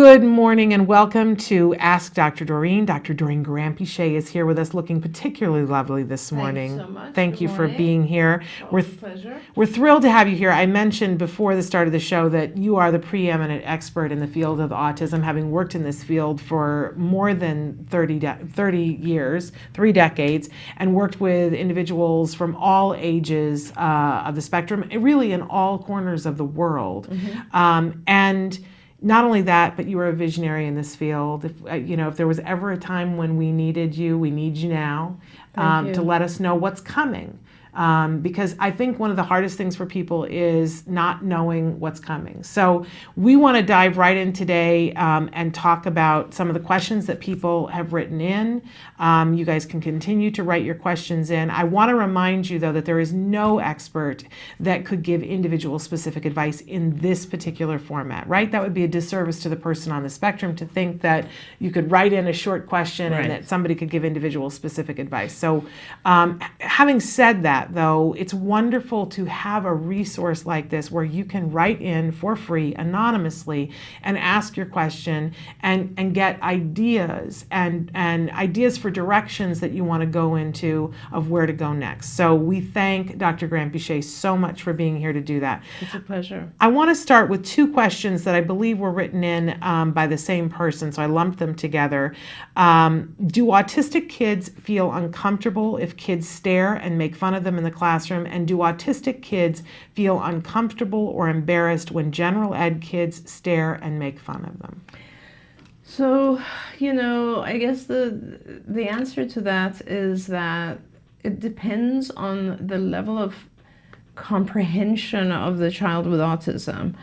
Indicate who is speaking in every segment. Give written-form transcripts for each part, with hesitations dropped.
Speaker 1: Good morning and welcome to Ask Dr. Doreen. Dr. Doreen Grampichet is here with us looking particularly lovely this morning.
Speaker 2: Thank you so much.
Speaker 1: Thank you for being here.
Speaker 2: Always a pleasure.
Speaker 1: We're thrilled to have you here. I mentioned before the start of the show that you are the preeminent expert in the field of autism, having worked in this field for more than 30 years, 3 decades, and worked with individuals from all ages of the spectrum, really in all corners of the world. And not only that, but you are a visionary in this field. If there was ever a time when we needed you, we need you now to let us know what's coming. Because I think one of the hardest things for people is not knowing what's coming. So we want to dive right in today and talk about some of the questions that people have written in. You guys can continue to write your questions in. I want to remind you, though, that there is no expert that could give individual specific advice in this particular format, right? That would be a disservice to the person on the spectrum to think that you could write in a short question and that somebody could give individual specific advice. So having said that, though, it's wonderful to have a resource like this where you can write in for free anonymously and ask your question and get ideas and ideas for directions that you want to go into of where to go next. So we thank Dr. Grampichet so much for being here to do that.
Speaker 2: It's a pleasure.
Speaker 1: I want to start with 2 questions that I believe were written in by the same person, so I lumped them together. Do autistic kids feel uncomfortable if kids stare and make fun of them in the classroom? And do autistic kids feel uncomfortable or embarrassed when general ed kids stare and make fun of them?
Speaker 2: So, I guess the answer to that is that it depends on the level of comprehension of the child with autism.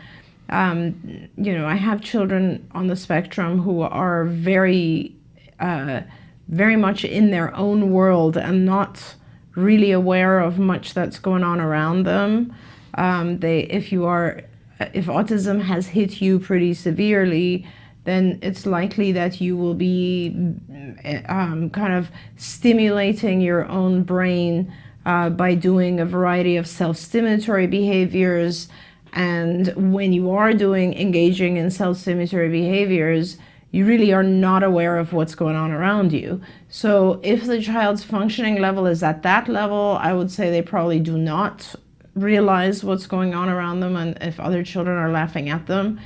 Speaker 2: I have children on the spectrum who are very much in their own world and not really aware of much that's going on around them. If autism has hit you pretty severely, then it's likely that you will be kind of stimulating your own brain by doing a variety of self-stimulatory behaviors. And when you are engaging in self-stimulatory behaviors, you really are not aware of what's going on around you. So if the child's functioning level is at that level, I would say they probably do not realize what's going on around them and if other children are laughing at them.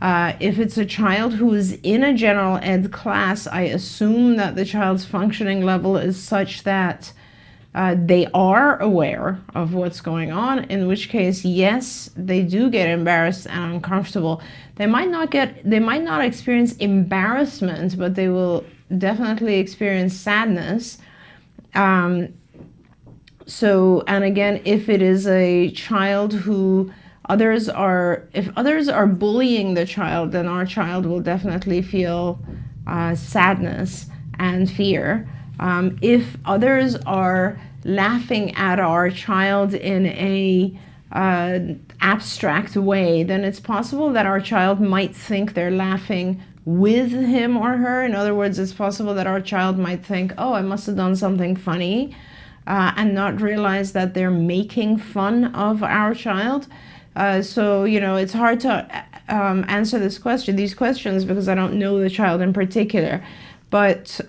Speaker 2: If it's a child who is in a general ed class, I assume that the child's functioning level is such that they are aware of what's going on, in which case, yes, they do get embarrassed and uncomfortable. They might not experience embarrassment, but they will definitely experience sadness. And again, if it is a child who if others are bullying the child, then our child will definitely feel sadness and fear. If others are laughing at our child in a abstract way, then it's possible that our child might think they're laughing with him or her. In other words, it's possible that our child might think, oh, I must have done something funny, and not realize that they're making fun of our child. So, it's hard to answer these questions because I don't know the child in particular. But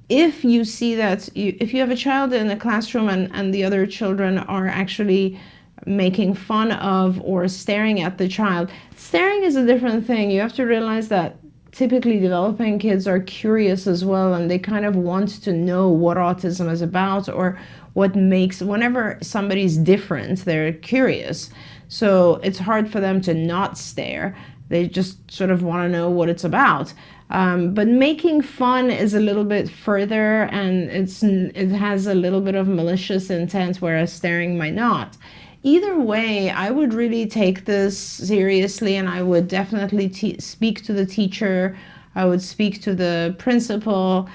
Speaker 2: if you see that, if you have a child in a classroom and the other children are actually making fun of or staring at the child, staring is a different thing. You have to realize that typically developing kids are curious as well, and they kind of want to know what autism is about or whenever somebody's different, they're curious. So it's hard for them to not stare. They just sort of want to know what it's about. But making fun is a little bit further, and it has a little bit of malicious intent, whereas staring might not. Either way, I would really take this seriously, and I would definitely speak to the teacher. I would speak to the principal.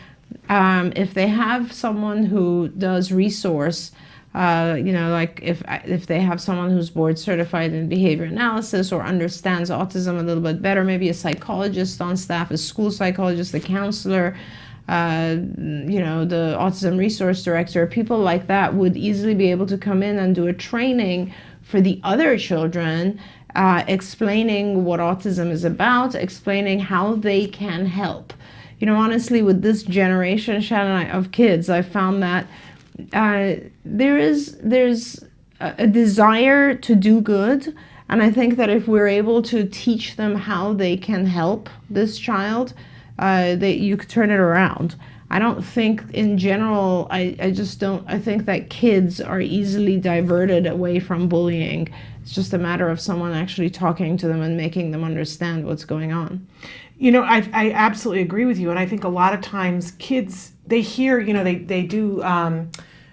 Speaker 2: If they have someone who does resource, like if they have someone who's board certified in behavior analysis or understands autism a little bit better, maybe a psychologist on staff, a school psychologist, a counselor, the autism resource director, people like that would easily be able to come in and do a training for the other children explaining what autism is about, explaining how they can help. You know, honestly, with this generation, Shannon, of kids, I found that there's a desire to do good, and I think that if we're able to teach them how they can help this child, that you could turn it around. I don't think in general, I just don't, I think that kids are easily diverted away from bullying. It's just a matter of someone actually talking to them and making them understand what's going on.
Speaker 1: You know, I absolutely agree with you. And I think a lot of times kids, they hear, you know, they do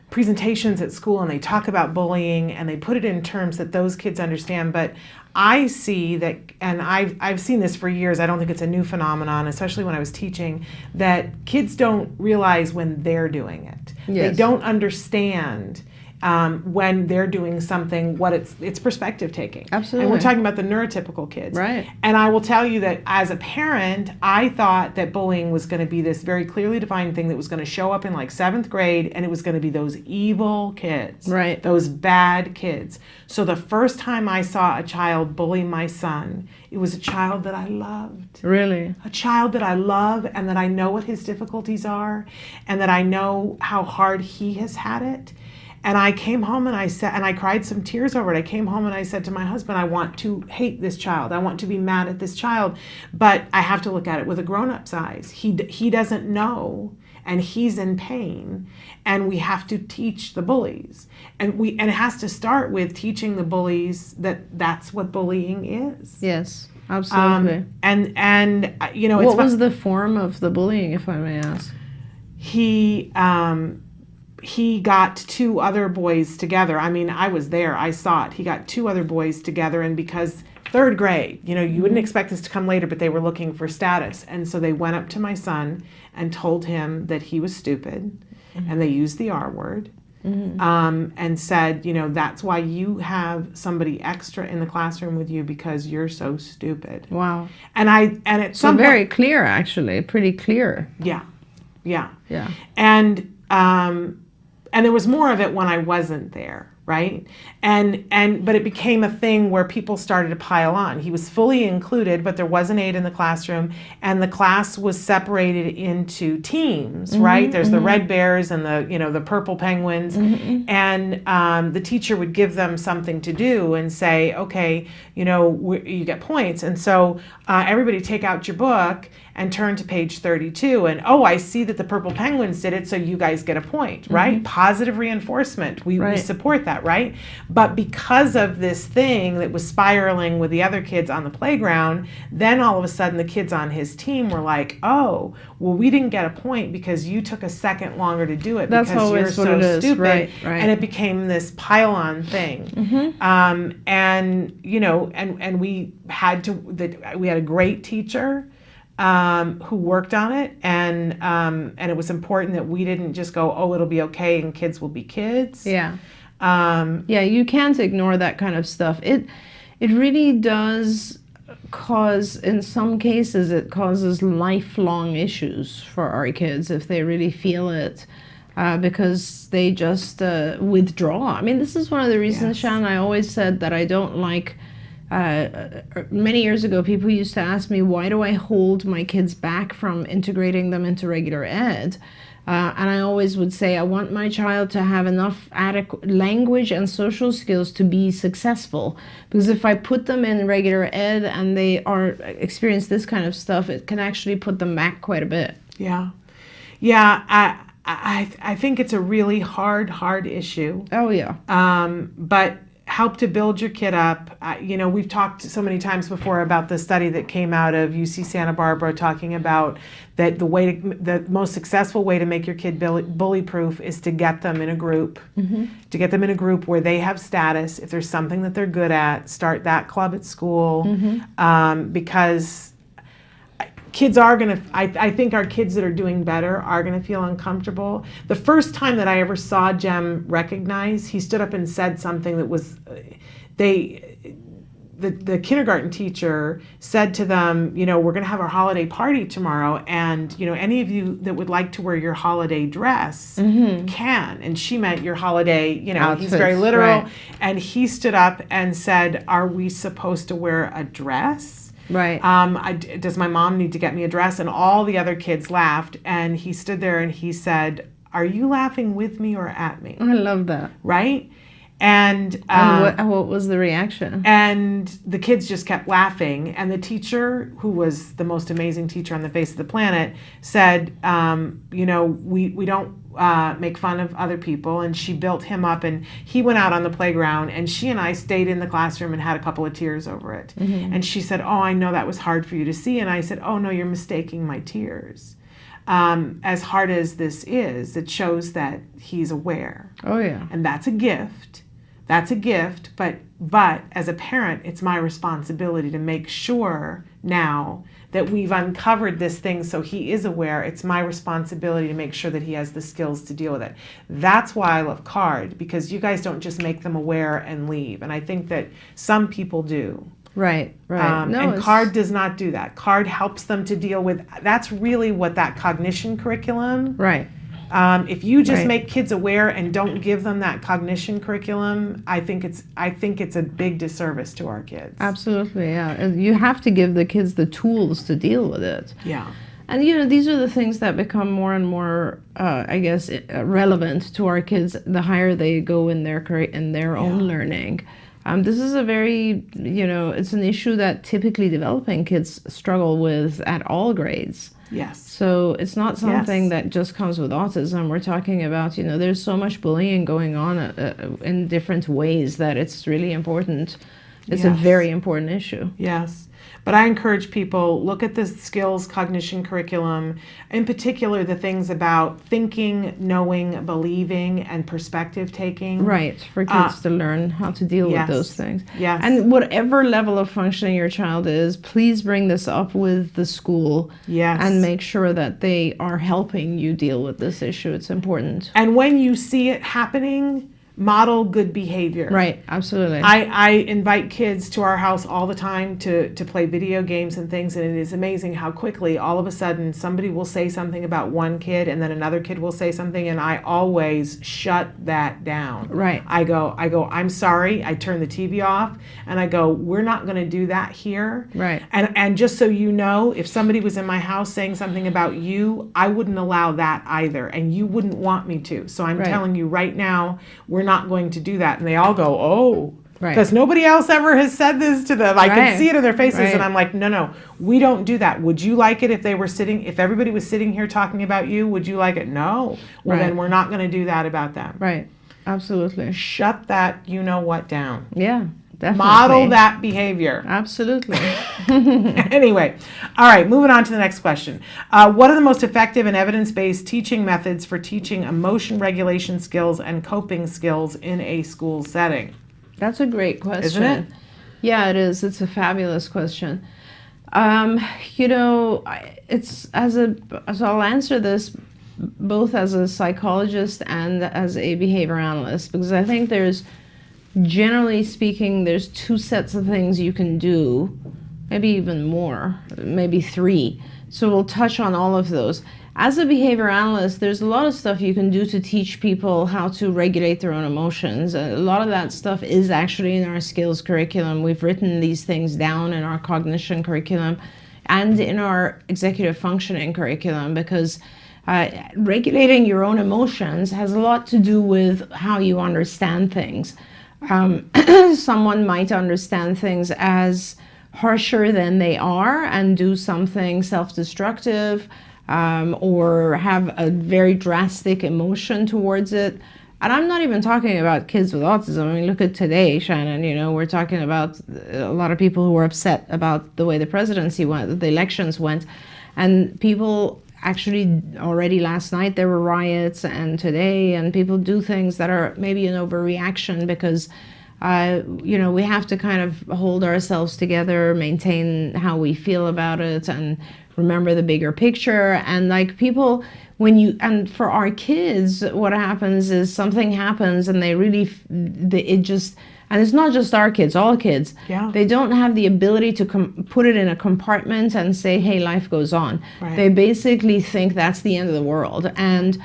Speaker 1: presentations at school and they talk about bullying and they put it in terms that those kids understand. But I see that, and I've seen this for years, I don't think it's a new phenomenon, especially when I was teaching, that kids don't realize when they're doing it.
Speaker 2: Yes.
Speaker 1: They don't understand when they're doing something, what it's perspective taking.
Speaker 2: Absolutely.
Speaker 1: And we're talking about the neurotypical kids.
Speaker 2: Right.
Speaker 1: And I will tell you that as a parent, I thought that bullying was going to be this very clearly defined thing that was going to show up in like 7th grade, and it was going to be those evil kids.
Speaker 2: Right.
Speaker 1: Those bad kids. So the first time I saw a child bully my son, it was a child that I loved.
Speaker 2: Really?
Speaker 1: A child that I love and that I know what his difficulties are and that I know how hard he has had it. And I came home and I said, and I cried some tears over it. I came home and I said to my husband, I want to hate this child. I want to be mad at this child, but I have to look at it with a grown-up's eyes. He doesn't know, and he's in pain, and we have to teach the bullies. And it has to start with teaching the bullies that that's what bullying is.
Speaker 2: Yes, absolutely.
Speaker 1: And you know,
Speaker 2: what was the form of the bullying, if I may ask?
Speaker 1: He got 2 other boys together. I mean, I was there, I saw it. He got 2 other boys together, and because 3rd grade, you know, you wouldn't expect this to come later, but they were looking for status. And so they went up to my son and told him that he was stupid, and they used the R word, and said, you know, that's why you have somebody extra in the classroom with you, because you're so stupid.
Speaker 2: Wow.
Speaker 1: And it's
Speaker 2: so very clear, actually, pretty clear.
Speaker 1: Yeah. And there was more of it when I wasn't there, right? But it became a thing where people started to pile on. He was fully included, but there was an aide in the classroom, and the class was separated into teams, right? There's the red bears and the purple penguins, and the teacher would give them something to do and say, okay, you know, you get points, and so everybody take out your book and turn to page 32, and I see that the purple penguins did it, so you guys get a point, right? Positive reinforcement. We support that, right? But because of this thing that was spiraling with the other kids on the playground, then all of a sudden the kids on his team were like, oh, well, we didn't get a point because you took a second longer to do it.
Speaker 2: That's
Speaker 1: because you're so stupid.
Speaker 2: Right.
Speaker 1: And it became this pile-on thing. And you know, and we had a great teacher who worked on it, and it was important that we didn't just go, it'll be okay and kids will be kids.
Speaker 2: Yeah. You can't ignore that kind of stuff. It really does cause, in some cases, it causes lifelong issues for our kids if they really feel it, because they just withdraw. I mean, this is one of the reasons, Shannon, I always said that I don't like. Many years ago, people used to ask me, why do I hold my kids back from integrating them into regular ed? And I always would say, I want my child to have enough adequate language and social skills to be successful. Because if I put them in regular ed and they experience this kind of stuff, it can actually put them back quite a bit.
Speaker 1: Yeah. I think it's a really hard issue.
Speaker 2: Oh, yeah.
Speaker 1: But help to build your kid up. You know, we've talked so many times before about the study that came out of UC Santa Barbara talking about that the most successful way to make your kid bully proof is to get them in a group, to get them in a group where they have status. If there's something that they're good at, start that club at school, because kids are going to, I think our kids that are doing better are going to feel uncomfortable. The first time that I ever saw Jem recognize, he stood up and said something that was, the kindergarten teacher said to them, you know, we're going to have our holiday party tomorrow, and, you know, any of you that would like to wear your holiday dress can. And she meant your holiday, you know,
Speaker 2: Outfits,
Speaker 1: he's very literal.
Speaker 2: right.
Speaker 1: And he stood up and said, are we supposed to wear a dress?
Speaker 2: Right.
Speaker 1: Does my mom need to get me a dress? And all the other kids laughed. And he stood there and he said, are you laughing with me or at me?
Speaker 2: I love that.
Speaker 1: Right? And
Speaker 2: what was the reaction?
Speaker 1: And the kids just kept laughing. And the teacher, who was the most amazing teacher on the face of the planet, said, you know, we don't make fun of other people. And she built him up, and he went out on the playground, and she and I stayed in the classroom and had a couple of tears over it. And she said, oh, I know that was hard for you to see. And I said, oh, no, you're mistaking my tears. As hard as this is, it shows that he's aware.
Speaker 2: Oh, yeah.
Speaker 1: And that's a gift. That's a gift, but as a parent, it's my responsibility to make sure now that we've uncovered this thing so he is aware. It's my responsibility to make sure that he has the skills to deal with it. That's why I love CARD, because you guys don't just make them aware and leave. And I think that some people do.
Speaker 2: Right, right.
Speaker 1: And CARD does not do that. CARD helps them to deal with, that's really what that cognition curriculum.
Speaker 2: Right.
Speaker 1: If you just
Speaker 2: Right.
Speaker 1: make kids aware and don't give them that cognition curriculum, I think it's a big disservice to our kids.
Speaker 2: Absolutely, yeah. And you have to give the kids the tools to deal with it.
Speaker 1: Yeah.
Speaker 2: And, you know, these are the things that become more and more, I guess, relevant to our kids the higher they go in their own learning. This is a very, you know, it's an issue that typically developing kids struggle with at all grades.
Speaker 1: Yes.
Speaker 2: So it's not something that just comes with autism. We're talking about, you know, there's so much bullying going on in different ways that it's really important. It's a very important issue.
Speaker 1: Yes. But I encourage people, look at the skills cognition curriculum, in particular the things about thinking, knowing, believing, and perspective taking.
Speaker 2: Right, for kids to learn how to deal with those things.
Speaker 1: Yes.
Speaker 2: And whatever level of functioning your child is, please bring this up with the school.
Speaker 1: Yes.
Speaker 2: And make sure that they are helping you deal with this issue. It's important.
Speaker 1: And when you see it happening, model good behavior.
Speaker 2: Right, absolutely.
Speaker 1: I invite kids to our house all the time to play video games and things, and it is amazing how quickly all of a sudden somebody will say something about one kid and then another kid will say something, and I always shut that down.
Speaker 2: Right.
Speaker 1: I go, I'm sorry, I turn the TV off, and I go, we're not going to do that here.
Speaker 2: Right.
Speaker 1: And just so you know, if somebody was in my house saying something about you, I wouldn't allow that either, and you wouldn't want me to. So I'm telling you right now, we're not going to do that. And they all go, oh, because nobody else ever has said this to them. I can see it in their faces. And I'm like, no, we don't do that. Would you like it if everybody was sitting here talking about you? Would you like it? No. Well, then we're not going to do that about them.
Speaker 2: Right. Absolutely.
Speaker 1: Shut that you know what down.
Speaker 2: Yeah. Definitely.
Speaker 1: Model that behavior.
Speaker 2: Absolutely.
Speaker 1: Anyway, all right, moving on to the next question. What are the most effective and evidence-based teaching methods for teaching emotion regulation skills and coping skills in a school setting?
Speaker 2: That's a great question.
Speaker 1: Isn't it?
Speaker 2: Yeah, it is. It's a fabulous question. You know, so I'll answer this both as a psychologist and as a behavior analyst, because I think generally speaking, there's two sets of things you can do, maybe even more, maybe three. So we'll touch on all of those. As a behavior analyst, there's a lot of stuff you can do to teach people how to regulate their own emotions. A lot of that stuff is actually in our skills curriculum. We've written these things down in our cognition curriculum and in our executive functioning curriculum, because regulating your own emotions has a lot to do with how you understand things. Someone might understand things as harsher than they are and do something self-destructive, or have a very drastic emotion towards it. And I'm not even talking about kids with autism. I mean, look at today, Shannon, you know, we're talking about a lot of people who are upset about the way the presidency went, the elections went, and people actually already last night there were riots, and today, and people do things that are maybe an overreaction because you know, we have to kind of hold ourselves together, maintain how we feel about it, and remember the bigger picture. And like people, and for our kids, what happens is something happens and and it's not just our kids, all kids.
Speaker 1: Yeah.
Speaker 2: They don't have the ability to put it in a compartment and say, hey, life goes on.
Speaker 1: Right.
Speaker 2: They basically think that's the end of the world. And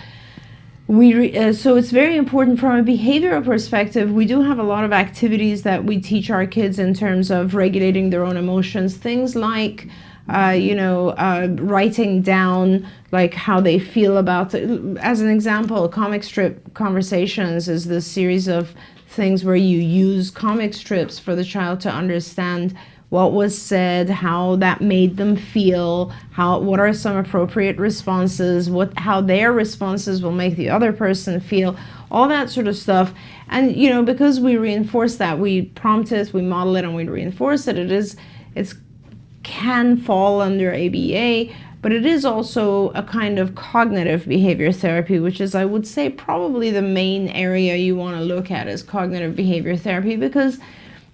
Speaker 2: so it's very important from a behavioral perspective. We do have a lot of activities that we teach our kids in terms of regulating their own emotions. Things like, writing down like how they feel about it. As an example, comic strip conversations is this series of things where you use comic strips for the child to understand what was said, how that made them feel, what are some appropriate responses, how their responses will make the other person feel, all that sort of stuff. And because we reinforce that, we prompt it, we model it, and we reinforce it, it can fall under ABA, but it is also a kind of cognitive behavior therapy, which is, I would say, probably the main area you want to look at is cognitive behavior therapy, because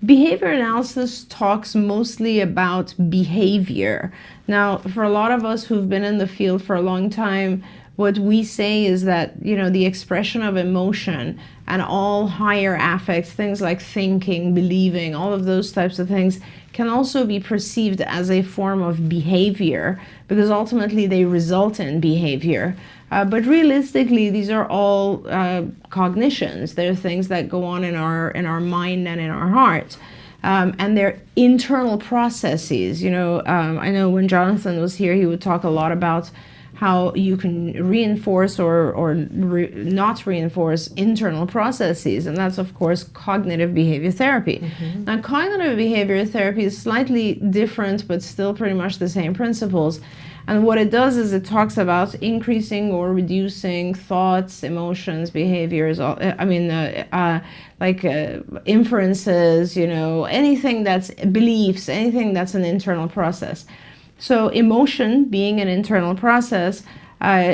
Speaker 2: behavior analysis talks mostly about behavior. Now, for a lot of us who've been in the field for a long time, what we say is that, the expression of emotion and all higher affects, things like thinking, believing, all of those types of things, can also be perceived as a form of behavior, because ultimately they result in behavior. But realistically, these are all cognitions. They're things that go on in our mind and in our heart. And they're internal processes. I know when Jonathan was here, he would talk a lot about how you can reinforce or not reinforce internal processes. And that's, of course, cognitive behavior therapy. Mm-hmm. Now, cognitive behavior therapy is slightly different, but still pretty much the same principles. And what it does is it talks about increasing or reducing thoughts, emotions, behaviors, inferences, anything that's beliefs, anything that's an internal process. So emotion being an internal process,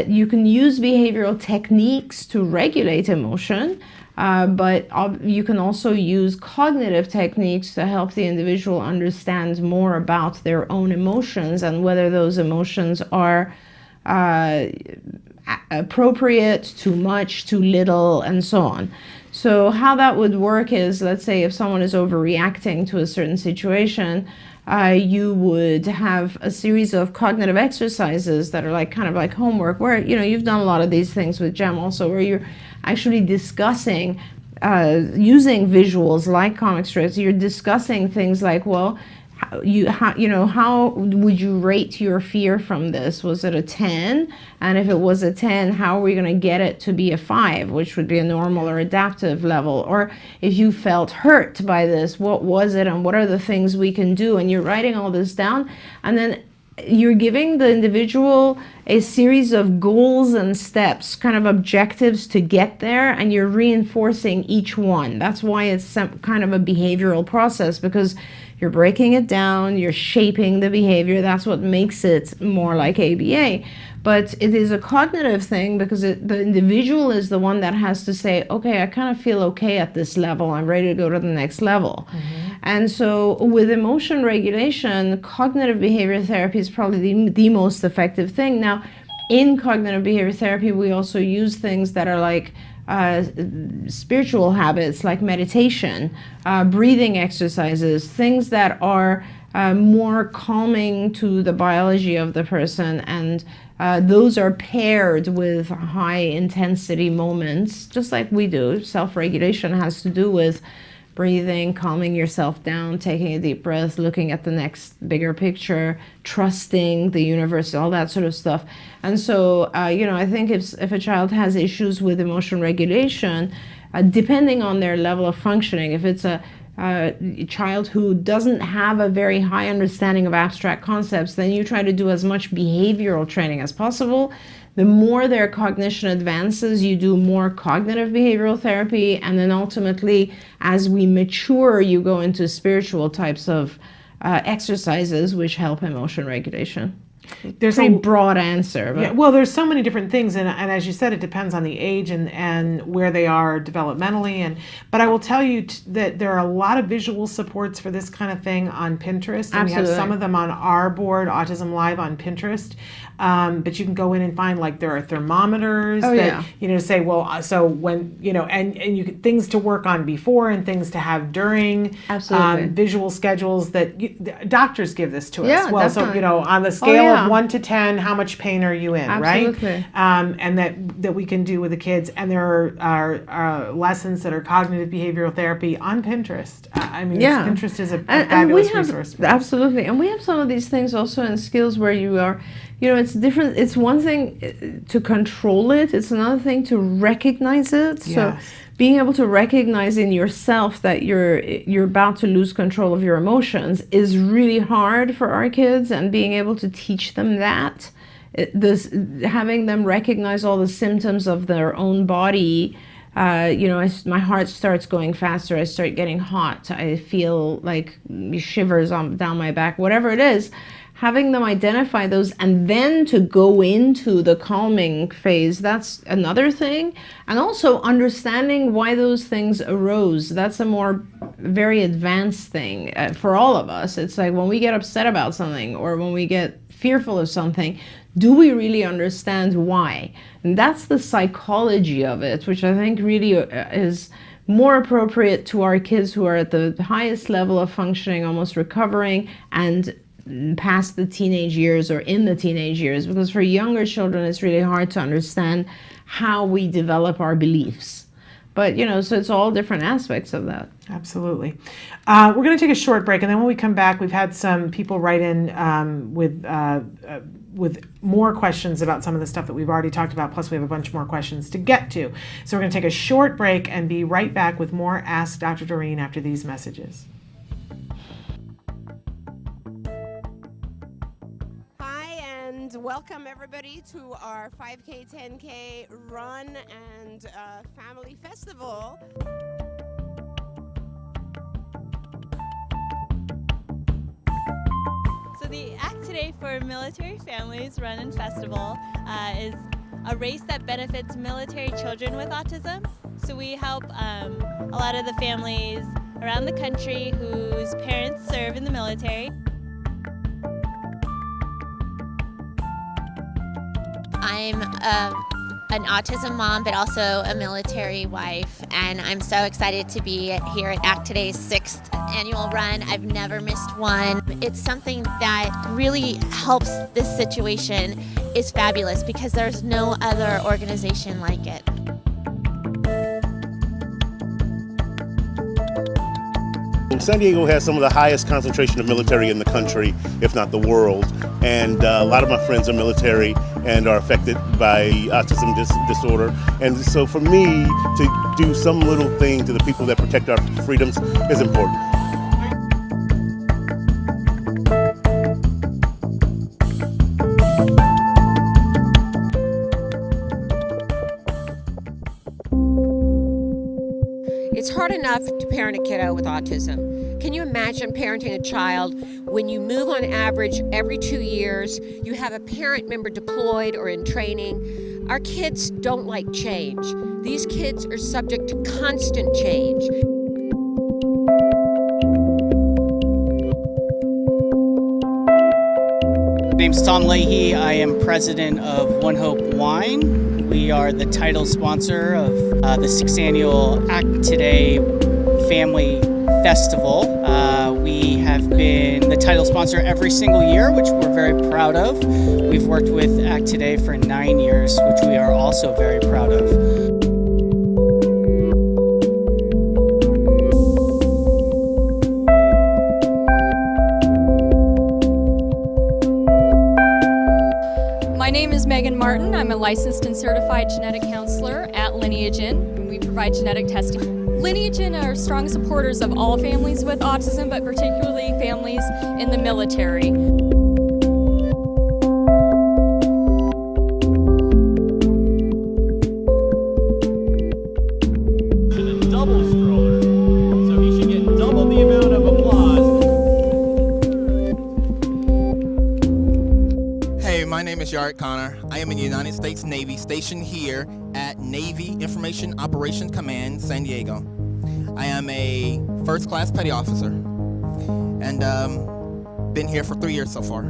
Speaker 2: you can use behavioral techniques to regulate emotion, but you can also use cognitive techniques to help the individual understand more about their own emotions and whether those emotions are appropriate, too much, too little, and so on. So how that would work is, let's say if someone is overreacting to a certain situation, you would have a series of cognitive exercises that are kind of like homework, where you've done a lot of these things with Jem also, where you're actually discussing using visuals like comic strips. You're discussing things like, well, how would you rate your fear from this? Was it a 10? And if it was a 10, how are we going to get it to be a 5, which would be a normal or adaptive level? Or if you felt hurt by this, what was it and what are the things we can do? And you're writing all this down, and then you're giving the individual a series of goals and steps, kind of objectives to get there, and you're reinforcing each one. That's why it's some kind of a behavioral process, because you're breaking it down, you're shaping the behavior. That's what makes it more like ABA. But it is a cognitive thing, because the individual is the one that has to say, okay, I kind of feel okay at this level. I'm ready to go to the next level. Mm-hmm. And so with emotion regulation, cognitive behavior therapy is probably the most effective thing. Now, in cognitive behavior therapy, we also use things that are like spiritual habits, like meditation, breathing exercises, things that are more calming to the biology of the person, and those are paired with high intensity moments, just like we do. Self-regulation has to do with breathing, calming yourself down, taking a deep breath, looking at the next bigger picture, trusting the universe, all that sort of stuff. And so, I think if a child has issues with emotion regulation, depending on their level of functioning, if it's a child who doesn't have a very high understanding of abstract concepts, then you try to do as much behavioral training as possible. The more their cognition advances, you do more cognitive behavioral therapy, and then ultimately, as we mature, you go into spiritual types of exercises which help emotion regulation.
Speaker 1: There's
Speaker 2: pretty
Speaker 1: a
Speaker 2: broad answer. But
Speaker 1: Yeah, well, there's so many different things, and as you said, it depends on the age and where they are developmentally. But I will tell you that there are a lot of visual supports for this kind of thing on Pinterest, and we have some of them on our board, Autism-live, on Pinterest. But you can go in and find, like, there are thermometers that say, well, so when and you can, things to work on before and things to have during.
Speaker 2: Absolutely.
Speaker 1: Visual schedules that doctors give this to us.
Speaker 2: Yeah,
Speaker 1: well,
Speaker 2: definitely.
Speaker 1: so on the scale of 1 to 10, how much pain are you in,
Speaker 2: Absolutely.
Speaker 1: right? And that we can do with the kids. And there are lessons that are cognitive behavioral therapy on Pinterest. I mean, Pinterest is a fabulous resource.
Speaker 2: Absolutely. And we have some of these things also in skills where you are, it's different. It's one thing to control it. It's another thing to recognize it.
Speaker 1: Yes.
Speaker 2: So being able to recognize in yourself that you're about to lose control of your emotions is really hard for our kids, and being able to teach them that, having them recognize all the symptoms of their own body. My heart starts going faster, I start getting hot, I feel like shivers down my back, whatever it is. Having them identify those and then to go into the calming phase, that's another thing. And also understanding why those things arose. That's a very advanced thing for all of us. It's like when we get upset about something or when we get fearful of something, do we really understand why? And that's the psychology of it, which I think really is more appropriate to our kids who are at the highest level of functioning, almost recovering, and past the teenage years or in the teenage years, because for younger children it's really hard to understand how we develop our beliefs. But so it's all different aspects of that.
Speaker 1: Absolutely. We're going to take a short break, and then when we come back, we've had some people write in with more questions about some of the stuff that we've already talked about, plus we have a bunch more questions to get to. So we're going to take a short break and be right back with more Ask Dr. Doreen after these messages.
Speaker 3: Welcome everybody to our 5K, 10K run and family festival.
Speaker 4: So the Act Today for Military Families Run and Festival is a race that benefits military children with autism. So we help a lot of the families around the country whose parents serve in the military.
Speaker 5: I'm an autism mom, but also a military wife, and I'm so excited to be here at Act Today's 6th annual run. I've never missed one. It's something that really helps this situation. Is fabulous because there's no other organization like it.
Speaker 6: San Diego has some of the highest concentration of military in the country, if not the world, and a lot of my friends are military and are affected by autism disorder. And so for me to do some little thing to the people that protect our freedoms is important.
Speaker 7: It's hard enough to parent a kiddo with autism. Can you imagine parenting a child when you move on average every 2 years, you have a parent member deployed or in training? Our kids don't like change. These kids are subject to constant change.
Speaker 8: My name's Tom Leahy. I am president of One Hope Wine. We are the title sponsor of the 6th annual Act Today Family Festival. We have been the title sponsor every single year, which we're very proud of. We've worked with Act Today for 9 years, which we are also very proud of.
Speaker 9: My name is Megan Martin. I'm a licensed and certified genetic counselor at Lineagen, and we provide genetic testing. Lineagen are strong supporters of all families with autism, but particularly families in the military.
Speaker 10: Double stroller, so he should get double the amount of applause.
Speaker 11: am in the United States Navy, stationed here at Navy Information Operations Command, San Diego. I am a first-class petty officer, and been here for 3 years so far.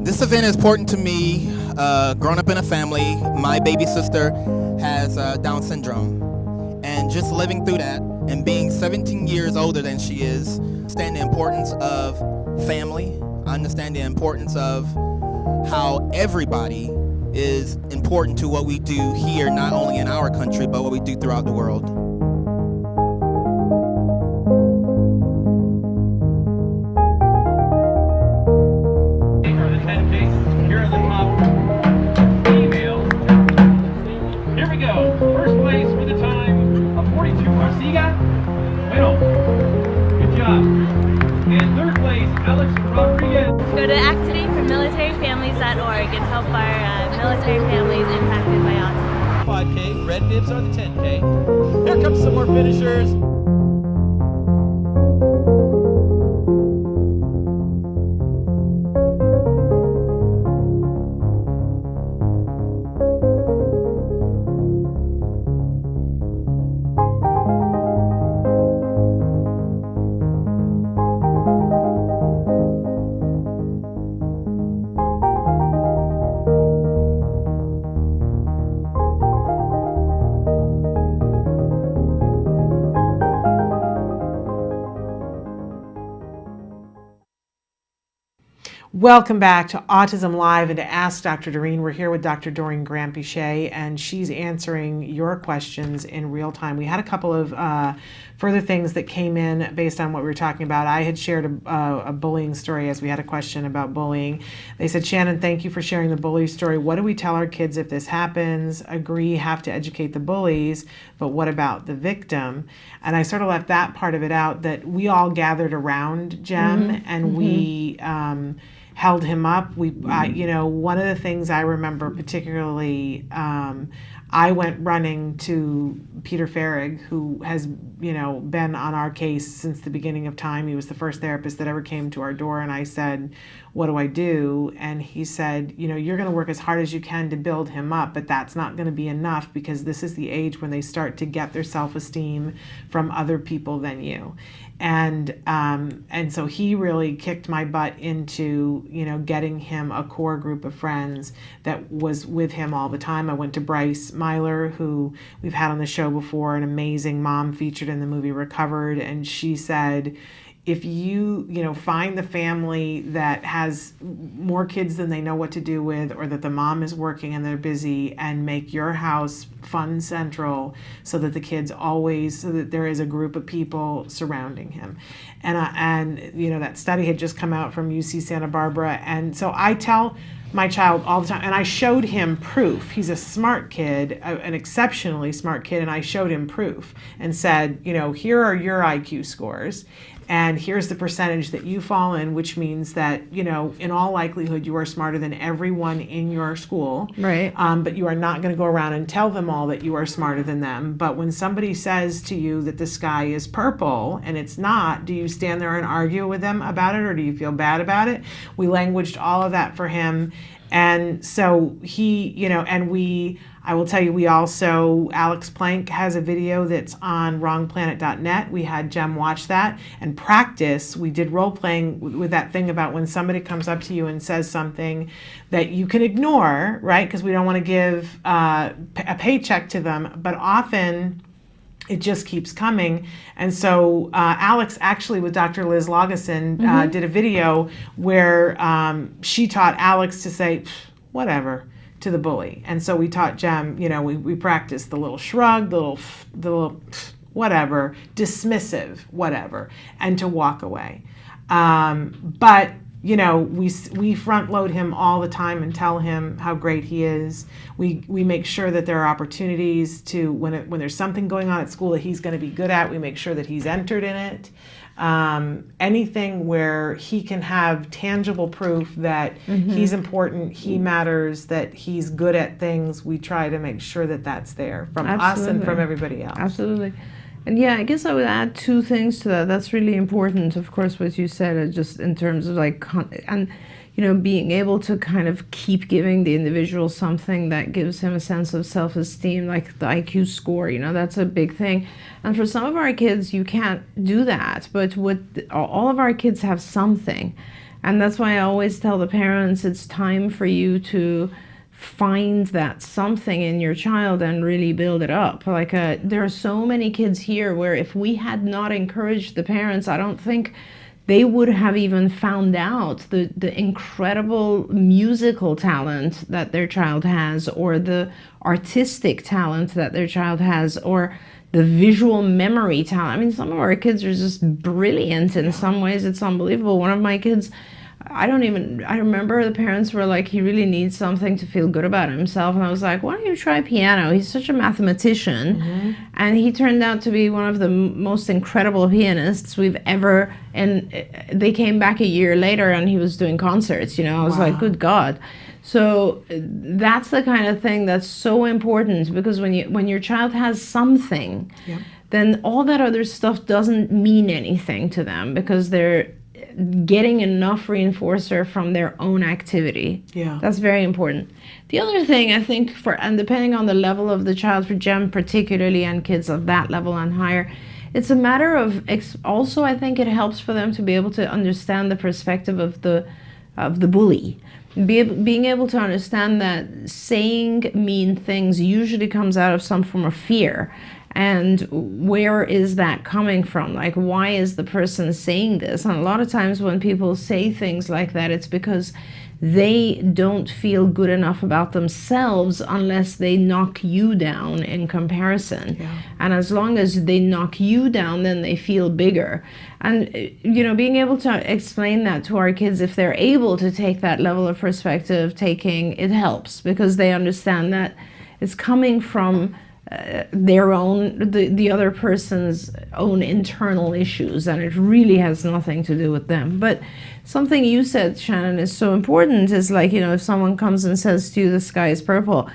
Speaker 11: This event is important to me. Growing up in a family, my baby sister has Down syndrome, and just living through that and being 17 years older than she is, understand the importance of family. I understand the importance of how everybody is important to what we do here, not only in our country, but what we do throughout the world.
Speaker 10: For the 10K, here are the top females. Here we go. First place with a time of 42. Arciga, bueno. Good job. And third place, Alex Rodriguez.
Speaker 4: Go to acttodayformilitaryfamilies.org and help our military families impacted by autism.
Speaker 10: 5K, red bibs are the 10K. Here comes some more finishers.
Speaker 1: Welcome back to Autism Live and to Ask Dr. Doreen. We're here with Dr. Doreen Grampichet, and she's answering your questions in real time. We had a couple of further things that came in based on what we were talking about. I had shared a bullying story as we had a question about bullying. They said, Shannon, thank you for sharing the bully story. What do we tell our kids if this happens? Agree, have to educate the bullies, but what about the victim? And I sort of left that part of it out, that we all gathered around Jem and we held him up. We, one of the things I remember particularly, I went running to Peter Farrig, who has, been on our case since the beginning of time. He was the first therapist that ever came to our door, and I said, what do I do? And he said, you're going to work as hard as you can to build him up, but that's not going to be enough, because this is the age when they start to get their self-esteem from other people than you. And so he really kicked my butt into, getting him a core group of friends that was with him all the time. I went to Bryce Myler, who we've had on the show before, an amazing mom featured in the movie Recovered. And she said, if you, find the family that has more kids than they know what to do with, or that the mom is working and they're busy, and make your house fun central so that the kids so that there is a group of people surrounding him. And that study had just come out from UC Santa Barbara. And so I tell my child all the time, and I showed him proof. He's a smart kid, an exceptionally smart kid, and I showed him proof and said, here are your IQ scores. And here's the percentage that you fall in, which means that, in all likelihood, you are smarter than everyone in your school.
Speaker 2: Right.
Speaker 1: But you are not going to go around and tell them all that you are smarter than them. But when somebody says to you that the sky is purple and it's not, do you stand there and argue with them about it, or do you feel bad about it? We languaged all of that for him. And so he, I will tell you, we also, Alex Plank has a video that's on wrongplanet.net. We had Jem watch that and practice. We did role playing with that thing about when somebody comes up to you and says something that you can ignore, right? Because we don't want to give a paycheck to them, but often it just keeps coming. And so Alex actually with Dr. Liz Lageson did a video where she taught Alex to say, whatever, to the bully. And so we taught Jem, we practiced the little shrug, the little whatever, dismissive, whatever, and to walk away. But we front load him all the time and tell him how great he is. We make sure that there are opportunities to, when there's something going on at school that he's going to be good at, we make sure that he's entered in it. Anything where he can have tangible proof that he's important, he matters, that he's good at things, we try to make sure that that's there from us and from everybody else.
Speaker 2: Absolutely. And yeah, I guess I would add two things to that. That's really important, of course, what you said, just in terms of being able to kind of keep giving the individual something that gives him a sense of self-esteem, like the IQ score, that's a big thing. And for some of our kids, you can't do that, but all of our kids have something. And that's why I always tell the parents, it's time for you to find that something in your child and really build it up. Like there are so many kids here where if we had not encouraged the parents, I don't think they would have even found out the incredible musical talent that their child has, or the artistic talent that their child has, or the visual memory talent. I mean, some of our kids are just brilliant in some ways. It's unbelievable. One of my kids, I remember the parents were like, he really needs something to feel good about himself. And I was like, why don't you try piano? He's such a mathematician. And he turned out to be one of the most incredible pianists we've ever, and they came back a year later and he was doing concerts, I was like, good God. So that's the kind of thing that's so important, because when your child has something, then all that other stuff doesn't mean anything to them, because they're getting enough reinforcer from their own activity. That's very important. The other thing I think, and depending on the level of the child, for GEM particularly, and kids of that level and higher, it's a matter of also, I think it helps for them to be able to understand the perspective of the bully. Being able to understand that saying mean things usually comes out of some form of fear. And where is that coming from? Like, why is the person saying this? And a lot of times when people say things like that, it's because they don't feel good enough about themselves unless they knock you down in comparison. And as long as they knock you down, then they feel bigger. And, being able to explain that to our kids, if they're able to take that level of perspective taking, it helps, because they understand that it's coming from their own, the other person's own internal issues, and it really has nothing to do with them. But something you said, Shannon, is so important, is like, if someone comes and says to you, the sky is purple.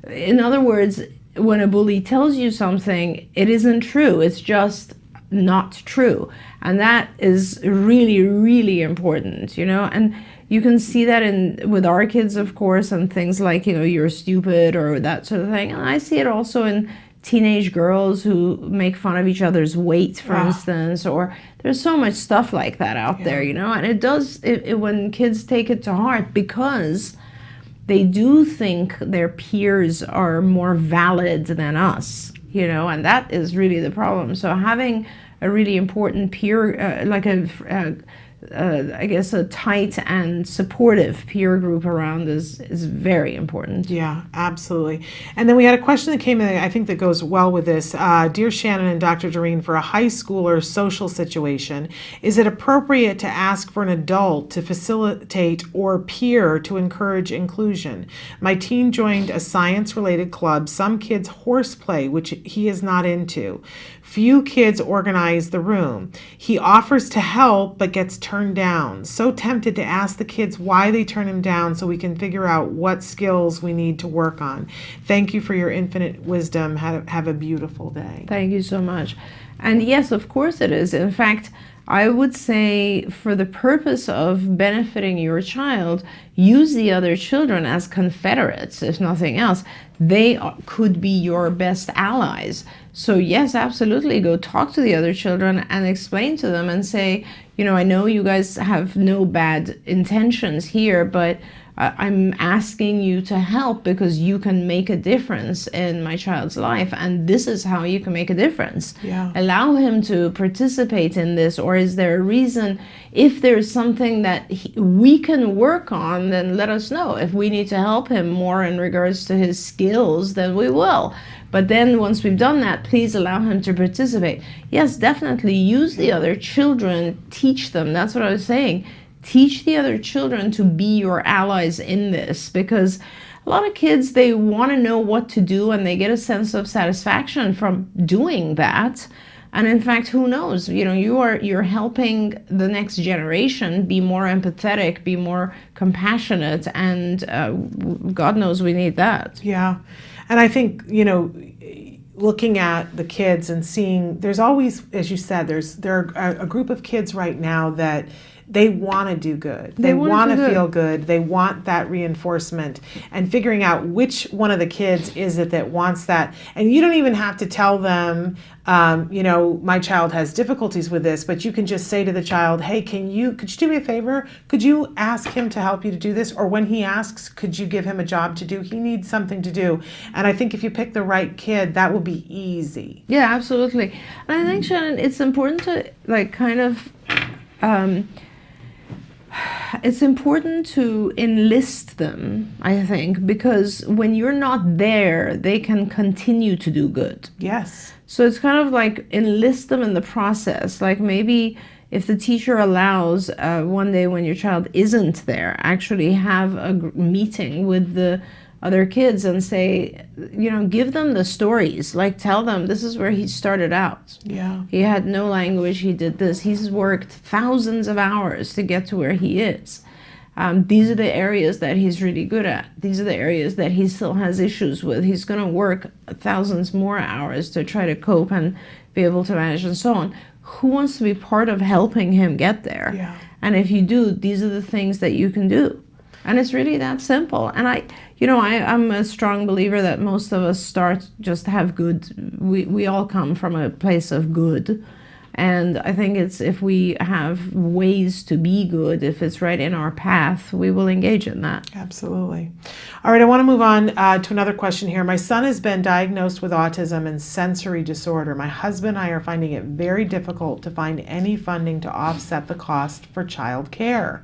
Speaker 2: In other words, when a bully tells you something, it isn't true. It's just not true. And that is really, really important, and you can see that with our kids, of course, and things like, you're stupid or that sort of thing. And I see it also in teenage girls who make fun of each other's weight, for instance, or there's so much stuff like that out there, and it does, when kids take it to heart, because they do think their peers are more valid than us, and that is really the problem. So having a really important peer, I guess a tight and supportive peer group around is very important.
Speaker 1: Yeah, absolutely. And then we had a question that came in, I think, that goes well with this. Dear Shannon and Dr. Doreen, for a high schooler social situation, is it appropriate to ask for an adult to facilitate or peer to encourage inclusion? My teen joined a science-related club. Some kids horseplay, which he is not into. Few kids organize the room. He offers to help but gets turned down. So tempted to ask the kids why they turn him down so we can figure out what skills we need to work on. Thank you for your infinite wisdom. Have a beautiful day.
Speaker 2: Thank you so much. And yes, of course it is. In fact, I would say, for the purpose of benefiting your child, use the other children as confederates, if nothing else. They could be your best allies. So yes, absolutely, go talk to the other children and explain to them and say, I know you guys have no bad intentions here, but I'm asking you to help because you can make a difference in my child's life, and this is how you can make a difference. Allow him to participate in this. Or is there a reason? If there's something that we can work on, then let us know. If we need to help him more in regards to his skills, then we will. But then once we've done that, please allow him to participate. Yes, definitely use the other children, teach them. That's what I was saying. Teach the other children to be your allies in this, because a lot of kids, they want to know what to do and they get a sense of satisfaction from doing that. And in fact, who knows, you're helping the next generation be more empathetic, be more compassionate, and God knows we need that.
Speaker 1: Yeah. And I think, looking at the kids and seeing, there's always, as you said, there are a group of kids right now that they want to do good. They want to feel good. They want that reinforcement, and figuring out which one of the kids is it that wants that. And you don't even have to tell them, you know, my child has difficulties with this, but you can just say to the child, hey, could you do me a favor? Could you ask him to help you to do this? Or when he asks, could you give him a job to do? He needs something to do. And I think if you pick the right kid, that will be easy.
Speaker 2: Yeah, absolutely. And I think, Shannon, it's important to like kind of it's important to enlist them, I think, because when you're not there, they can continue to do good.
Speaker 1: Yes.
Speaker 2: So it's kind of like enlist them in the process. Like maybe if the teacher allows one day when your child isn't there, actually have a meeting with the other kids and say, you know, give them the stories. Like tell them this is where he started out.
Speaker 1: Yeah.
Speaker 2: He had no language. He did this. He's worked thousands of hours to get to where he is. These are the areas that he's really good at. These are the areas that he still has issues with. He's going to work thousands more hours to try to cope and be able to manage and so on. Who wants to be part of helping him get there?
Speaker 1: Yeah.
Speaker 2: And if you do, these are the things that you can do. And it's really that simple. And I'm a strong believer that most of us start just to have good. We all come from a place of good. And I think it's if we have ways to be good, if it's right in our path, we will engage in that.
Speaker 1: Absolutely. All right, I want to move on to another question here. My son has been diagnosed with autism and sensory disorder. My husband and I are finding it very difficult to find any funding to offset the cost for child care.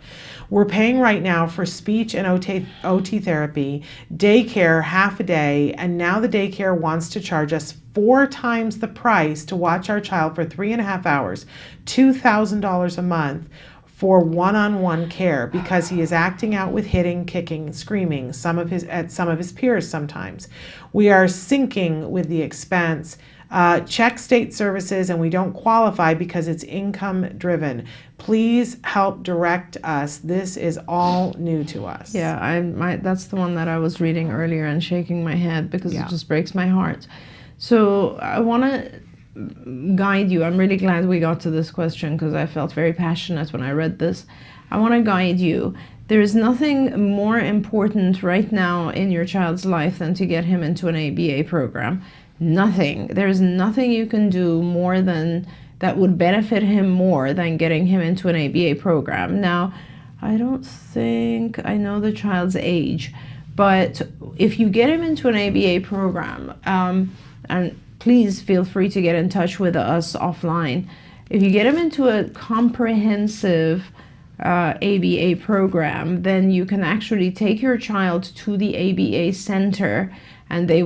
Speaker 1: We're paying right now for speech and OT therapy, daycare half a day, and now the daycare wants to charge us 4 times the price to watch our child for 3.5 hours, $2,000 a month for one-on-one care because he is acting out with hitting, kicking, screaming at some of his peers sometimes. We are sinking with the expense. Check state services and we don't qualify because it's income driven. Please help direct us. This is all new to us.
Speaker 2: Yeah, that's the one that I was reading earlier and shaking my head because it just breaks my heart. So I want to guide you. I'm really glad we got to this question because I felt very passionate when I read this. I want to guide you. There is nothing more important right now in your child's life than to get him into an ABA program. Nothing. There's nothing you can do more than that would benefit him more than getting him into an ABA program. Now, I don't think I know the child's age, but if you get him into an ABA program, and please feel free to get in touch with us offline. If you get them into a comprehensive ABA program, then you can actually take your child to the ABA center and the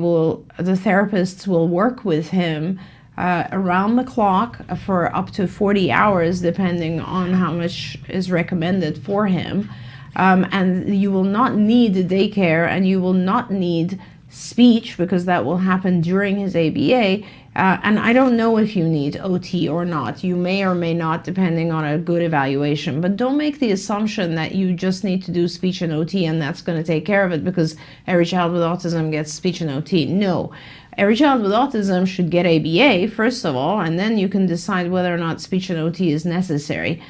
Speaker 2: therapists will work with him around the clock for up to 40 hours, depending on how much is recommended for him. And you will not need daycare and you will not need speech because that will happen during his ABA. And I don't know if you need OT or not. You may or may not, depending on a good evaluation. But don't make the assumption that you just need to do speech and OT and that's going to take care of it because every child with autism gets speech and OT. No. Every child with autism should get ABA, first of all, and then you can decide whether or not speech and OT is necessary.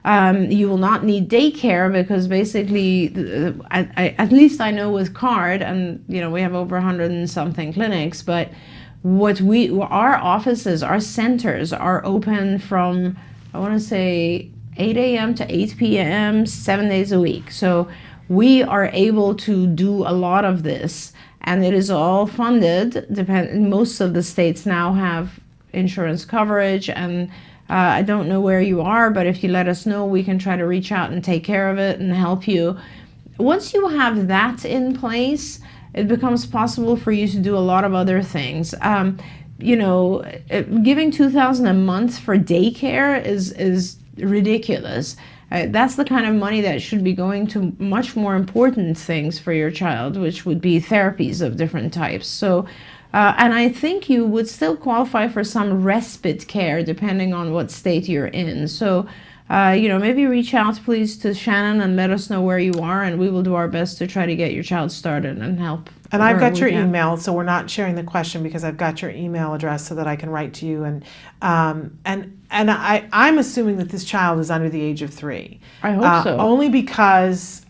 Speaker 2: You will not need daycare because basically, at least I know with CARD, and we have over 100 and something clinics, but our offices, our centers are open from, I want to say 8 a.m. to 8 p.m., 7 days a week. So we are able to do a lot of this and it is all funded. Most of the states now have insurance coverage and I don't know where you are, but if you let us know, we can try to reach out and take care of it and help you. Once you have that in place, it becomes possible for you to do a lot of other things. Giving $2,000 a month for daycare is ridiculous. That's the kind of money that should be going to much more important things for your child, which would be therapies of different types. So. And I think you would still qualify for some respite care depending on what state you're in. So, maybe reach out please to Shannon and let us know where you are and we will do our best to try to get your child started and help
Speaker 1: And I've
Speaker 2: Or
Speaker 1: got
Speaker 2: we
Speaker 1: your
Speaker 2: can-
Speaker 1: email, so we're not sharing the question because I've got your email address so that I can write to you. And I'm assuming that this child is under the age of 3.
Speaker 2: I hope so.
Speaker 1: Only because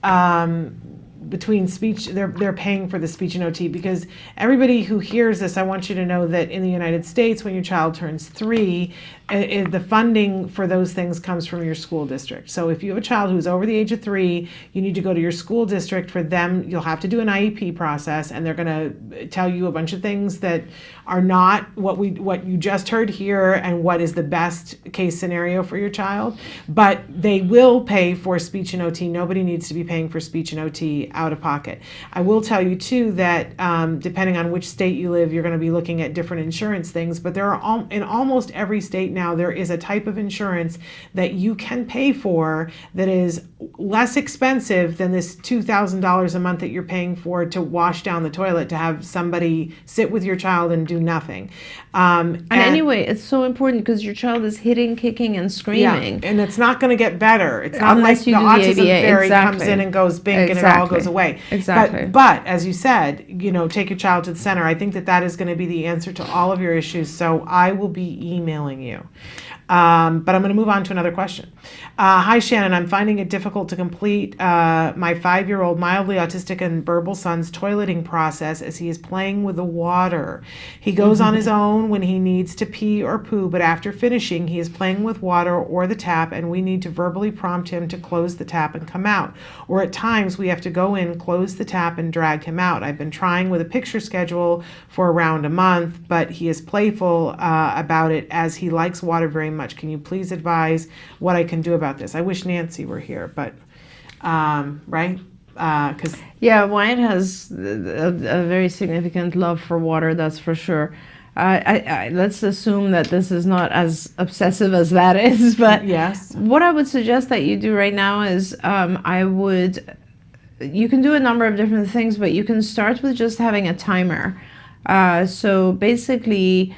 Speaker 1: between speech, they're paying for the speech and OT. Because everybody who hears this, I want you to know that in the United States, when your child turns 3, the funding for those things comes from your school district. So if you have a child who's over the age of 3, you need to go to your school district. For them, you'll have to do an IEP process, and they're going to tell you a bunch of things that are not what you just heard here and what is the best case scenario for your child. But they will pay for speech and OT. Nobody needs to be paying for speech and OT out of pocket. I will tell you too that depending on which state you live, you're going to be looking at different insurance things. But there are in almost every state now, there is a type of insurance that you can pay for that is less expensive than this $2,000 a month that you're paying for to wash down the toilet, to have somebody sit with your child and do nothing.
Speaker 2: And anyway, it's so important because your child is hitting, kicking, and screaming.
Speaker 1: Yeah, and it's not going to get better. It's not
Speaker 2: Unless
Speaker 1: like
Speaker 2: you
Speaker 1: the
Speaker 2: do
Speaker 1: autism
Speaker 2: the ABA.
Speaker 1: fairy
Speaker 2: Exactly.
Speaker 1: comes in and goes bink and it all goes away.
Speaker 2: Exactly.
Speaker 1: But as you said, take your child to the center. I think that is going to be the answer to all of your issues. So I will be emailing you. But I'm going to move on to another question. Hi, Shannon. I'm finding it difficult to complete my 5-year-old mildly autistic and verbal son's toileting process as he is playing with the water. He goes on his own when he needs to pee or poo, but after finishing, he is playing with water or the tap, and we need to verbally prompt him to close the tap and come out. Or at times, we have to go in, close the tap, and drag him out. I've been trying with a picture schedule for around a month, but he is playful about it as he likes water very much. Can you please advise what I can do about this? I wish Nancy were here, but right? Because
Speaker 2: Wyatt has a very significant love for water, that's for sure. Let's assume that this is not as obsessive as that is, but
Speaker 1: yes.
Speaker 2: What I would suggest that you do right now is you can do a number of different things, but you can start with just having a timer. So basically,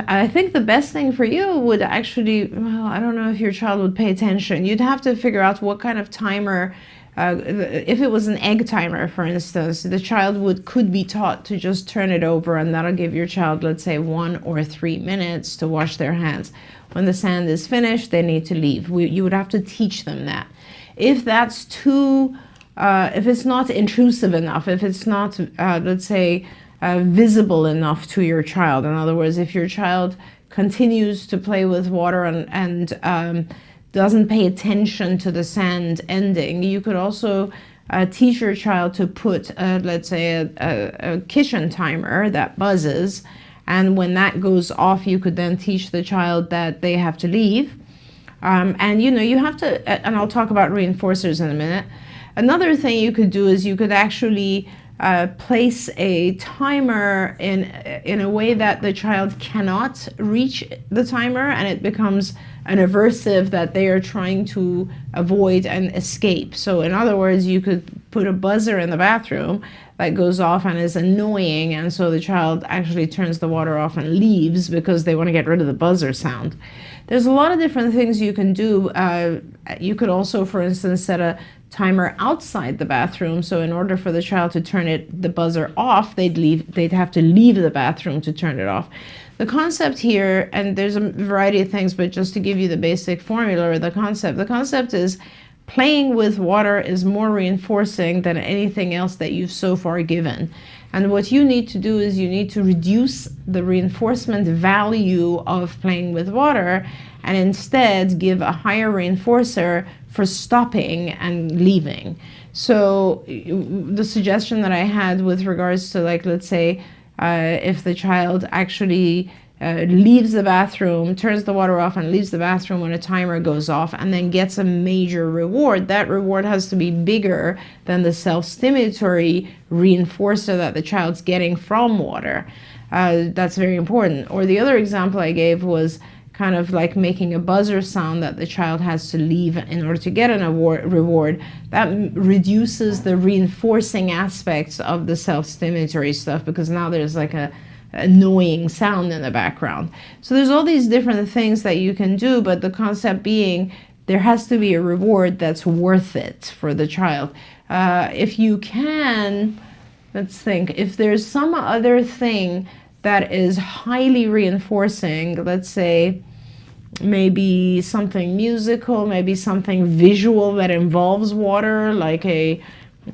Speaker 2: I think the best thing for you would actually, I don't know if your child would pay attention. You'd have to figure out what kind of timer. If it was an egg timer, for instance, the child could be taught to just turn it over, and that'll give your child, let's say, 1 or 3 minutes to wash their hands. When the sand is finished, they need to leave. You would have to teach them that. If that's if it's not intrusive enough, if it's not, let's say, visible enough to your child. In other words, if your child continues to play with water and doesn't pay attention to the sand ending, you could also teach your child to put, let's say, a kitchen timer that buzzes. And when that goes off, you could then teach the child that they have to leave. And you have to, and I'll talk about reinforcers in a minute. Another thing you could do is you could actually place a timer in a way that the child cannot reach the timer, and it becomes an aversive that they are trying to avoid and escape. So in other words, you could put a buzzer in the bathroom that goes off and is annoying, and so the child actually turns the water off and leaves because they want to get rid of the buzzer sound. There's a lot of different things you can do. You could also, for instance, set a timer outside the bathroom. So in order for the child to turn the buzzer off, they'd have to leave the bathroom to turn it off. The concept here, and there's a variety of things, but just to give you the basic formula or the concept is playing with water is more reinforcing than anything else that you've so far given. And what you need to do is you need to reduce the reinforcement value of playing with water and instead give a higher reinforcer for stopping and leaving. So the suggestion that I had with regards to, like, let's say, if the child actually leaves the bathroom, turns the water off and leaves the bathroom when a timer goes off, and then gets a major reward, that reward has to be bigger than the self-stimulatory reinforcer that the child's getting from water. That's very important. Or the other example I gave was kind of like making a buzzer sound that the child has to leave in order to get an reward. That reduces the reinforcing aspects of the self-stimulatory stuff, because now there's like a annoying sound in the background. So there's all these different things that you can do, but the concept being there has to be a reward that's worth it for the child. If you can let's think, if there's some other thing that is highly reinforcing, let's say maybe something musical, maybe something visual that involves water, like a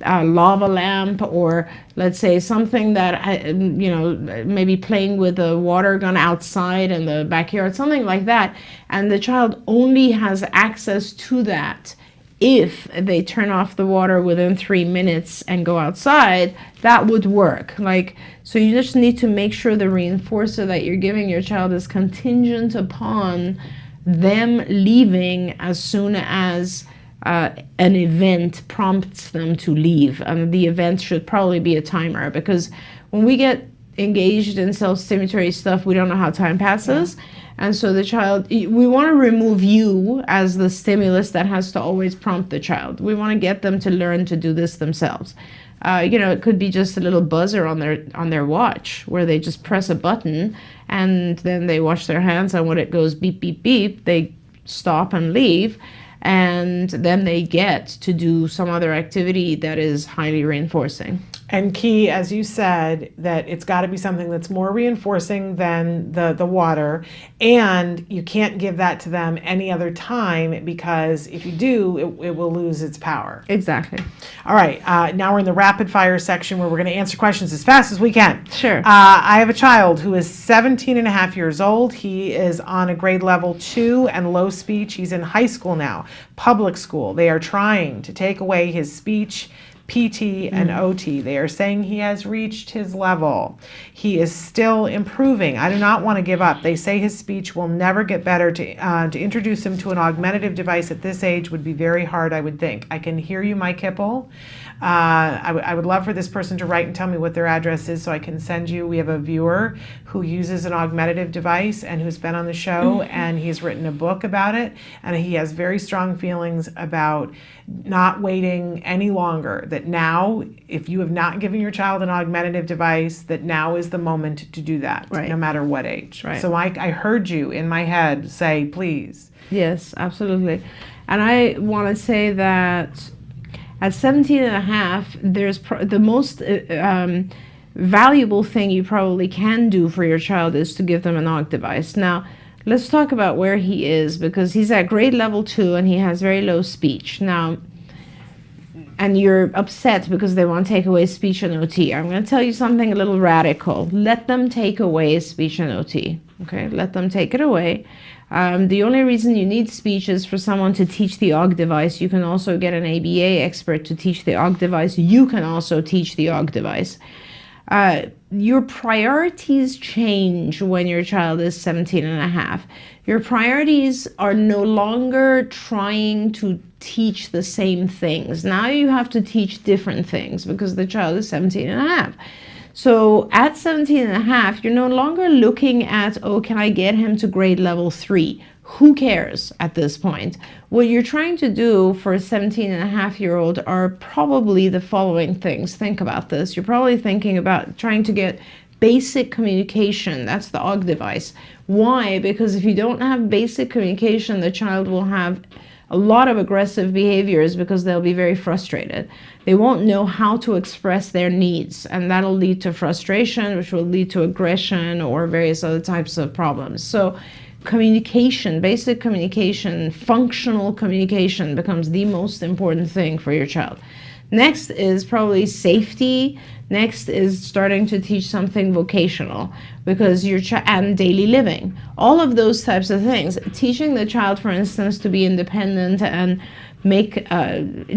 Speaker 2: lava lamp, or let's say something that, you know, maybe playing with a water gun outside in the backyard, something like that, and the child only has access to that if they turn off the water within 3 minutes and go outside, that would work. Like, so you just need to make sure the reinforcer that you're giving your child is contingent upon them leaving as soon as an event prompts them to leave. And the event should probably be a timer, because when we get engaged in self-stimulatory stuff, we don't know how time passes. And so the child, we want to remove you as the stimulus that has to always prompt the child. We want to get them to learn to do this themselves. You know, it could be just a little buzzer on their watch where they just press a button and then they wash their hands, and when it goes beep, beep, beep, they stop and leave. And then they get to do some other activity that is highly reinforcing.
Speaker 1: And key, as you said, that it's got to be something that's more reinforcing than the water, and you can't give that to them any other time, because if you do, it will lose its power.
Speaker 2: Exactly.
Speaker 1: All right, now we're in the rapid fire section where we're going to answer questions as fast as we can.
Speaker 2: Sure.
Speaker 1: I have a child who is 17 and a half years old. He is on a grade level 2 and low speech. He's in high school now, public school. They are trying to take away his speech, PT and OT. They are saying he has reached his level. He is still improving. I do not want to give up. They say his speech will never get better. To introduce him to an augmentative device at this age would be very hard, I would think. I can hear you, my Kipple. I would love for this person to write and tell me what their address is so I can send you. We have a viewer who uses an augmentative device and who's been on the show, and he's written a book about it, and he has very strong feelings about not waiting any longer, that now, if you have not given your child an augmentative device, that now is the moment to do that,
Speaker 2: right,
Speaker 1: no matter what age.
Speaker 2: Right.
Speaker 1: So I heard you in my head say, please.
Speaker 2: Yes, absolutely. And I want to say that at 17 and a half, there's the most valuable thing you probably can do for your child is to give them an aug device. Now, let's talk about where he is, because he's at grade level 2 and he has very low speech. Now, and you're upset because they want to take away speech and OT. I'm going to tell you something a little radical. Let them take away speech and OT. Okay, let them take it away. The only reason you need speech is for someone to teach the aug device. You can also get an ABA expert to teach the aug device. You can also teach the aug device. Your priorities change when your child is 17 and a half. Your priorities are no longer trying to teach the same things. Now you have to teach different things because the child is 17 and a half. So at 17 and a half, you're no longer looking at, oh, can I get him to grade level 3? Who cares at this point? What you're trying to do for a 17 and a half year old are probably the following things. Think about this. You're probably thinking about trying to get basic communication. That's the aug device. Why? Because if you don't have basic communication, the child will have a lot of aggressive behaviors because they'll be very frustrated. They won't know how to express their needs, and that'll lead to frustration, which will lead to aggression or various other types of problems. So communication, basic communication, functional communication becomes the most important thing for your child. Next is probably safety. Next is starting to teach something vocational, because and daily living. All of those types of things. Teaching the child, for instance, to be independent and make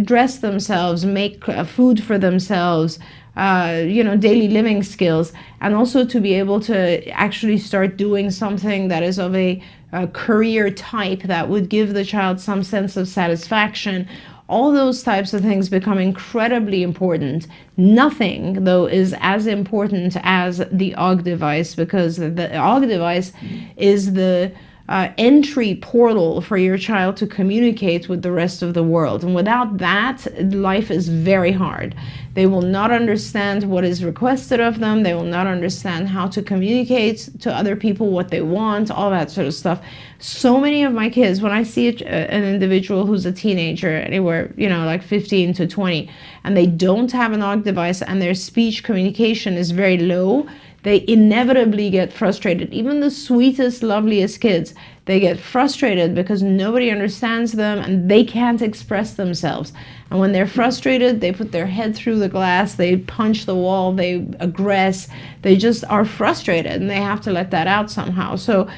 Speaker 2: dress themselves, make food for themselves, daily living skills, and also to be able to actually start doing something that is of a career type that would give the child some sense of satisfaction. All those types of things become incredibly important. Nothing, though, is as important as the aug device, because the aug device is the entry portal for your child to communicate with the rest of the world. And without that, life is very hard. They will not understand what is requested of them. They will not understand how to communicate to other people what they want, all that sort of stuff. So many of my kids, when I see an individual who's a teenager, anywhere, like 15 to 20, and they don't have an OGG device and their speech communication is very low, they inevitably get frustrated. Even the sweetest, loveliest kids, they get frustrated because nobody understands them and they can't express themselves. And when they're frustrated, they put their head through the glass, they punch the wall, they aggress, they just are frustrated and they have to let that out somehow. So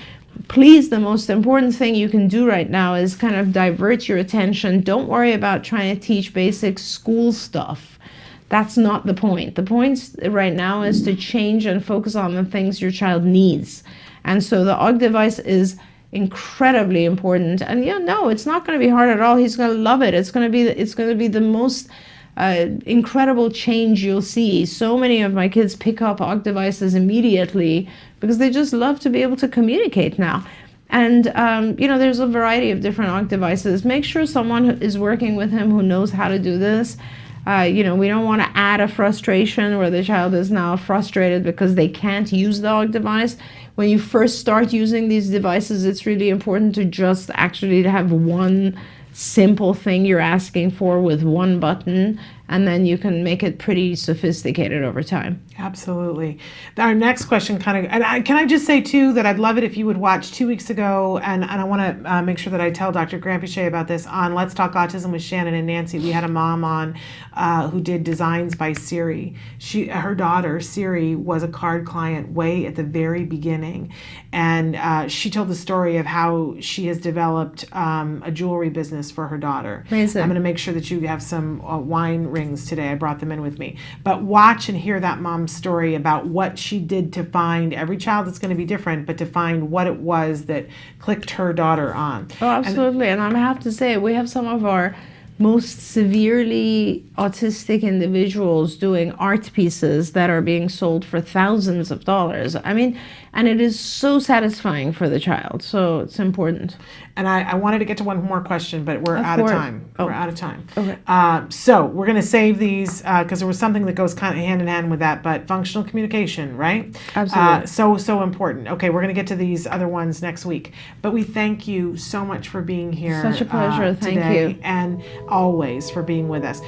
Speaker 2: please, the most important thing you can do right now is kind of divert your attention. Don't worry about trying to teach basic school stuff. That's not the point. The point right now is to change and focus on the things your child needs. And so the OGG device is incredibly important. And no, it's not going to be hard at all. He's going to love it. It's going to be the most incredible change you'll see. So many of my kids pick up OGG devices immediately because they just love to be able to communicate now. And there's a variety of different OGG devices. Make sure someone is working with him who knows how to do this. We don't want to add a frustration where the child is now frustrated because they can't use the OGG device. When you first start using these devices, it's really important to just actually have one simple thing you're asking for with one button, and then you can make it pretty sophisticated over time.
Speaker 1: Absolutely. Our next question can I just say too that I'd love it if you would watch 2 weeks ago, and I want to make sure that I tell Dr. Grampiche about this on Let's Talk Autism with Shannon and Nancy. We had a mom on who did designs by Siri. Her daughter Siri was a card client way at the very beginning, and she told the story of how she has developed a jewelry business for her daughter.
Speaker 2: Amazing.
Speaker 1: I'm going to make sure that you have some wine rings today. I brought them in with me. But watch and hear that mom's story about what she did to find, every child is going to be different, but to find what it was that clicked her daughter on.
Speaker 2: Oh, absolutely. And I have to say, we have some of our most severely autistic individuals doing art pieces that are being sold for thousands of dollars. I mean, and it is so satisfying for the child. So it's important.
Speaker 1: And I wanted to get to one more question, but we're out of time.
Speaker 2: Oh.
Speaker 1: We're out of time.
Speaker 2: Okay.
Speaker 1: So we're going to save these because there was something that goes kind of hand in hand with that, but functional communication, right?
Speaker 2: Absolutely.
Speaker 1: So important. Okay, we're going to get to these other ones next week. But we thank you so much for being here.
Speaker 2: Such a pleasure. Thank
Speaker 1: today,
Speaker 2: you.
Speaker 1: and always for being with us.